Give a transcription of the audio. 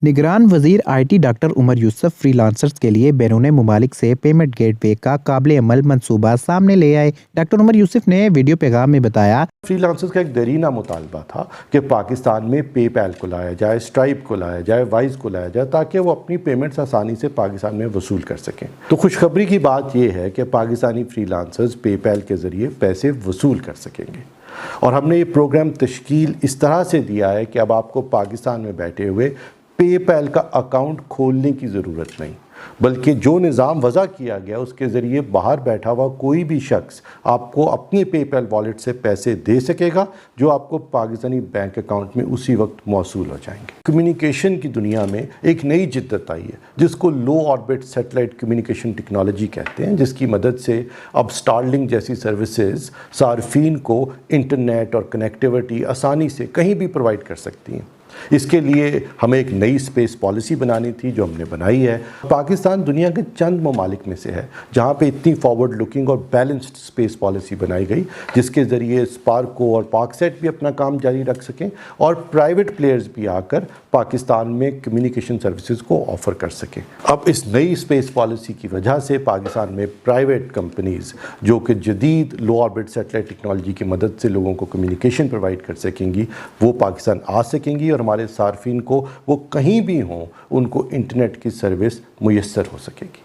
نگران وزیر IT doctor Umar Yousuf freelancers کے لیے بیرون ممالک سے پیمنٹ گیٹ وے کا قابل عمل منصوبہ سامنے لے آئے۔ ڈاکٹر عمر یوسف نے ویڈیو پیغام میں بتایا، فری لانسرز کا ایک دیرینہ مطالبہ تھا کہ پاکستان میں پے پیل کو لایا جائے، اسٹرائپ کو لایا جائے، وائز کو لایا جائے، تاکہ وہ اپنی پیمنٹس آسانی سے پاکستان میں وصول کر سکیں۔ تو خوشخبری کی بات یہ ہے کہ پاکستانی فری لانسرز پے پیل کے ذریعے پیسے وصول کر سکیں گے، اور ہم نے یہ پروگرام تشکیل اس طرح سے دیا ہے کہ اب آپ کو پاکستان میں بیٹھے ہوئے پے پیل کا اکاؤنٹ کھولنے کی ضرورت نہیں، بلکہ جو نظام وضع کیا گیا اس کے ذریعے باہر بیٹھا ہوا کوئی بھی شخص آپ کو اپنے پے پیل والیٹ سے پیسے دے سکے گا، جو آپ کو پاکستانی بینک اکاؤنٹ میں اسی وقت موصول ہو جائیں گے۔ کمیونیکیشن کی دنیا میں ایک نئی جدت آئی ہے جس کو لو آربٹ سیٹلائٹ کمیونیکیشن ٹیکنالوجی کہتے ہیں، جس کی مدد سے اب سٹارلنگ جیسی سروسز صارفین کو انٹرنیٹ اور کنیکٹیوٹی آسانی سے کہیں بھی پرووائڈ کر سکتی ہیں۔ اس کے لیے ہمیں ایک نئی اسپیس پالیسی بنانی تھی، جو ہم نے بنائی ہے۔ پاکستان دنیا کے چند ممالک میں سے ہے جہاں پہ اتنی فارورڈ لکنگ اور بیلنسڈ اسپیس پالیسی بنائی گئی، جس کے ذریعے اسپارکو اور پاک سیٹ بھی اپنا کام جاری رکھ سکیں اور پرائیویٹ پلیئرز بھی آ کر پاکستان میں کمیونیکیشن سروسز کو آفر کر سکیں۔ اب اس نئی اسپیس پالیسی کی وجہ سے پاکستان میں پرائیویٹ کمپنیز جو کہ جدید لو آربٹ سیٹلائٹ ٹیکنالوجی کی مدد سے لوگوں کو کمیونیکیشن پرووائڈ کر سکیں گی، وہ پاکستان آ سکیں گی، اور ہمارے صارفین کو وہ کہیں بھی ہوں ان کو انٹرنیٹ کی سروس میسر ہو سکے گی۔